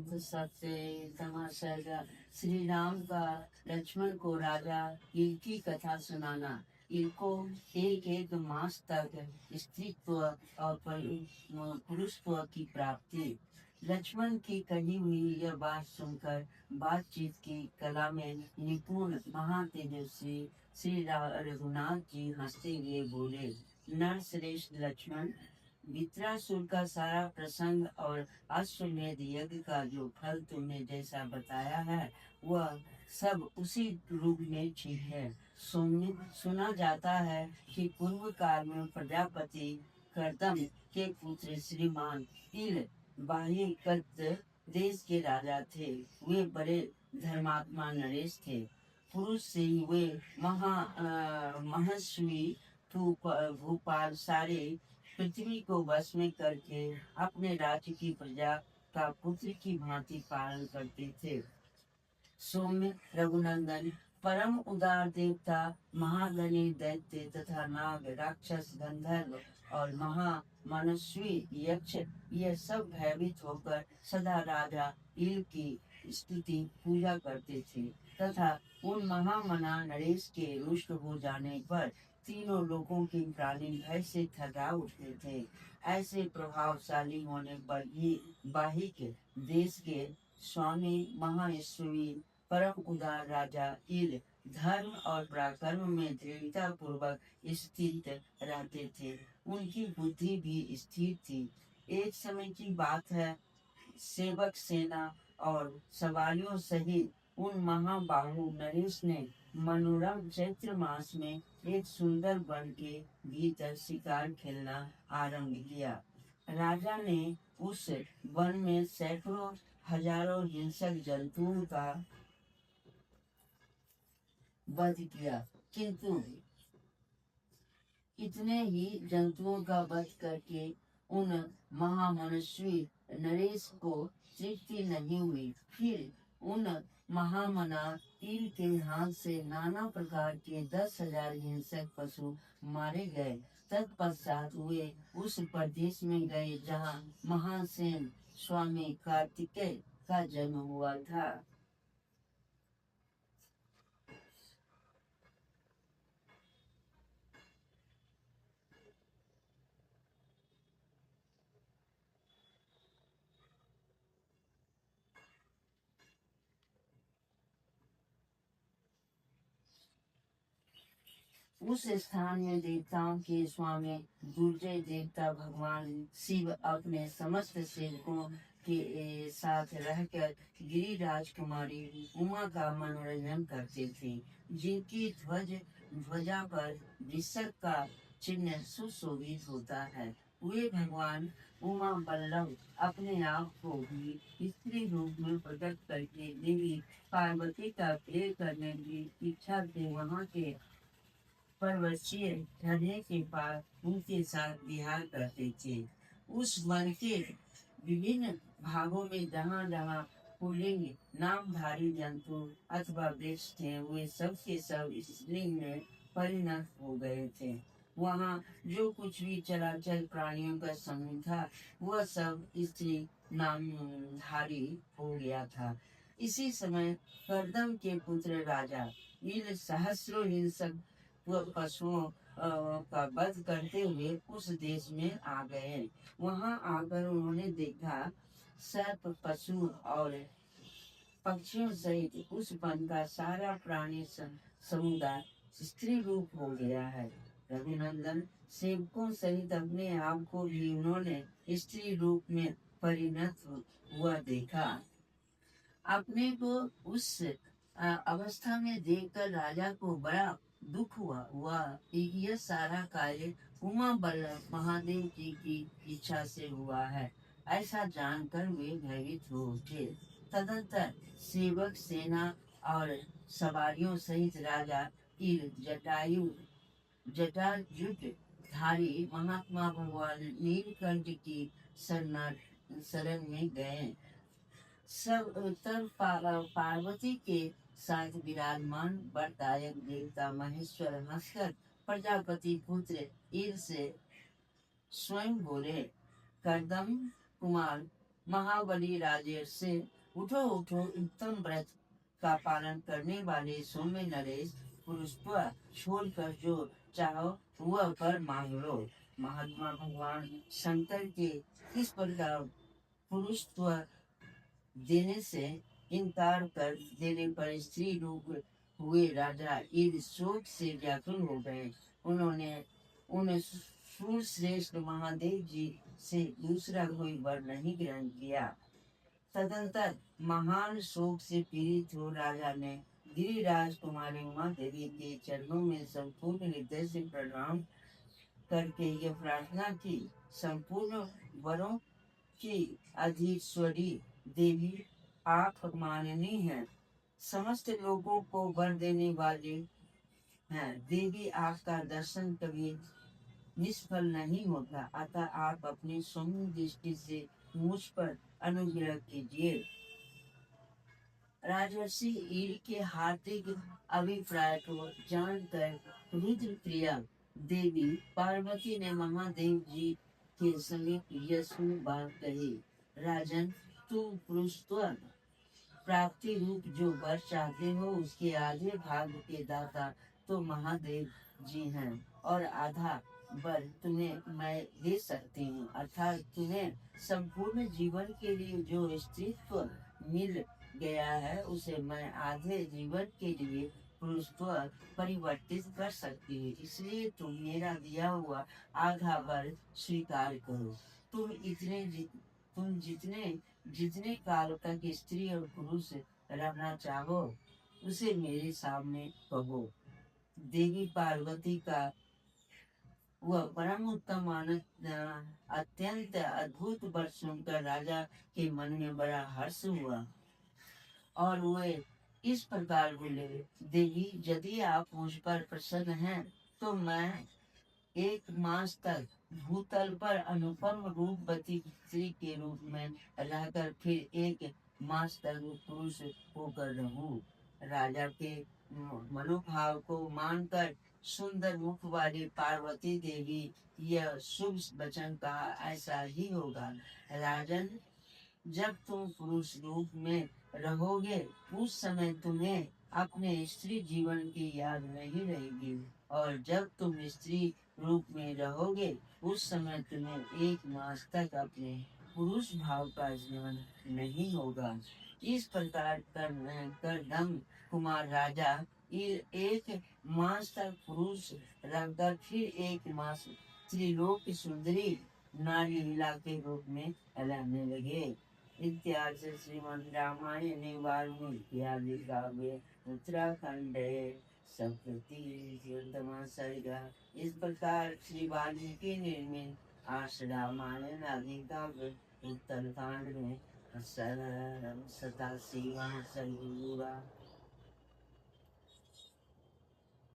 तो सबसे तमाशा श्री राम का लक्ष्मण को राजा ईल की कथा सुनाना। ईल को एक एक मास तक स्त्रीत्व और पुरुषत्व की प्राप्ति। लक्ष्मण की कही हुई यह बात सुनकर बातचीत की कला में निपुण महातेजस्वी श्री रघुनाथ जी हंसते हुए बोले, नरश्रेष्ठ लक्ष्मण, वित्रासुर का सारा प्रसंग और अश्वमेध यज्ञ का जो फल तुमने जैसा बताया है वह सब उसी रूप में ठीक है। सुना जाता है कि पूर्व काल में प्रजापति कर्दम के पुत्र श्रीमान इल बाह्यकृत देश के राजा थे। वे बड़े धर्मात्मा नरेश थे। पुरुष से वे महर्षि भूपाल सारे पृथ्वी को वश में करके अपने राज्य की प्रजा का पुत्र की भांति पालन करते थे। सौम्य रघुनंदन परम उदार देवता महागणी दैत्य तथा नाग राक्षस गंधर्व और मनस्वी यक्ष ये सब भयभीत होकर सदा राजा इल की स्तुति पूजा करते थे तथा उन महामना नरेश के रुष्ट हो जाने पर तीनों लोगों के प्राणी भय से थर्रा उठते थे। ऐसे प्रभावशाली होने पर भी बाहिक देश के स्वामी महायशवी परम उदार राजा इल धर्म और पराक्रम में दृढ़ता पूर्वक स्थित रहते थे। उनकी बुद्धि भी स्थिर थी। एक समय की बात है, सेवक सेना और सवारियों सहित उन महाबाहु नरेश ने मनोरम चैत्र मास में एक सुंदर वन के भीतर शिकार खेलना आरंभ किया। राजा ने उस वन में सैकड़ों हजारों हिंसक जंतुओं का वध किया, किंतु इतने ही जंतुओं का वध करके उन महामनुष्य नरेश को तृप्ति नहीं हुई। फिर उन महामना तीर के हाथ से नाना प्रकार के 10,000 हिंसक पशु मारे गए। तत्पश्चात वे उस प्रदेश में गए जहाँ महासेन स्वामी कार्तिकेय का जन्म हुआ था। उस स्थान में देवताओं के स्वामी दुर्जय देवता भगवान शिव अपने समस्त सेवकों के साथ रहकर गिरिराज कुमारी उमा का मनोरंजन करते थे, जिनकी ध्वजा पर वृषभ का चिन्ह सुशोभित होता है। वे भगवान उमा बल्लभ अपने आप को भी स्त्री रूप में प्रकट करके देवी पार्वती का प्रेम करने की इच्छा से वहाँ के पर्वतीय झरने के पास उनके साथ विहार करते थे। उस वन के विभिन्न भागों में जहाँ जहाँ पुल्लिंग नामधारी जंतु अथवा वृक्ष थे वे सब के सब स्त्रीलिंग में परिणत हो गए थे। वहाँ जो कुछ भी चराचर प्राणियों का समूह था वह सब स्त्री नामधारी हो गया था। इसी समय कर्दम के पुत्र राजा ईल सहस्रों हिंसक पशुओं का वध करते हुए उस देश में आ गए। वहां आकर उन्होंने देखा सर्प पशु और पक्षियों सहित उस वन का सारा प्राणी समुदाय स्त्री रूप हो गया है। रघुनंदन सेवकों सहित अपने आप को भी उन्होंने स्त्री रूप में परिणत हुआ देखा। अपने को उस अवस्था में देखकर राजा को बड़ा दुख हुआ कि यह सारा कार्य उमा बल्लभ महादेव जी की इच्छा से हुआ है। ऐसा जानकर वे भयभीत हो उठे। तदंतर सेवक सेना और सवारियों सहित राजा जटाजुट धारी महात्मा भगवान नीलकंठ की शरण में गए। सब तब पार्वती के साथ विराजमान वरदायक देवता महेश्वर हंसकर प्रजापति पुत्र ईल से स्वयं बोले, कर्दम कुमार, महाबली राजर्षि, उठो उठो, उत्तम व्रत का पालन करने वाले सौम्य नरेश, पुरुषत्व छोड़कर जो चाहो वह पर मांग लो। महात्मा भगवान शंकर के इस प्रकार पुरुषत्व देने से इनकार कर देने पर स्त्री रूप हुए राजा ईद शोक से व्याकुल हो गए। उन्होंने उन सूरश्रेष्ठ महादेव जी से दूसरा कोई वर नहीं ग्रहण किया। तदंतर महान शोक से पीड़ित हो राजा ने गिरिराज कुमारी उमा देवी के चरणों में संपूर्ण हृदय से प्रणाम करके ये प्रार्थना की, संपूर्ण वरों की अधीश्वरी देवी आप माननी है, समस्त लोगों को वर देने वाली है। देवी आपका दर्शन कभी निष्फल नहीं होता, अतः आप अपनी सौम्य दृष्टि से मुझ पर अनुग्रह कीजिए। राजर्षि ईर के हार्दिक अभिप्राय को जानकर रुद्र प्रिया देवी पार्वती ने महादेव जी के समीप यशु बात कही, राजन, तुम पुरुषत्व प्राप्ति रूप जो वर चाहते हो उसके आधे भाग के दाता तो महादेव जी हैं और आधा वर तुम्हें मैं दे सकती हूँ, अर्थात तुम्हें संपूर्ण जीवन के लिए जो स्त्रीत्व मिल गया है उसे मैं आधे जीवन के लिए पुरुषत्व परिवर्तित कर सकती हूँ, इसलिए तुम मेरा दिया हुआ आधा वर स्वीकार करो। तुम जितने जितने काल तक स्त्री और पुरुष रहना चाहो उसे मेरे सामने कहो। देवी पार्वती का वह परम उत्तम अत्यंत अद्भुत वर सुनकर राजा के मन में बड़ा हर्ष हुआ और वे इस प्रकार बोले, देवी, यदि आप मुझ पर प्रसन्न हैं तो मैं 1 मास तक भूतल पर अनुपम रूपवती स्त्री के रूप में रहकर फिर 1 मास तक पुरुष होकर रहूं। राजा के मनोभाव को मानकर सुंदर मुख वाली पार्वती देवी यह शुभ वचन कहा, ऐसा ही होगा। राजन, जब तुम पुरुष रूप में रहोगे उस समय तुम्हें अपने स्त्री जीवन की याद नहीं रहेगी और जब तुम स्त्री रूप में रहोगे उस समय तुम्हें 1 मास तक अपने पुरुष भाव का जीवन नहीं होगा। इस प्रकार कर दम कुमार राजा 1 मास तक पुरुष रहकर फिर 1 मास त्रिलोक सुंदरी नारी लीला के रूप में रहने लगे। इत्यादि श्रीमद् रामायणे वाल्मीकि आदि काव्ये उत्तराखंड सप्तति सर्गा। इस प्रकार श्री वाल्मीकि निर्मित आस रामायण आदि काव्य उत्तरकांड में 87वां सर्ग हुआ।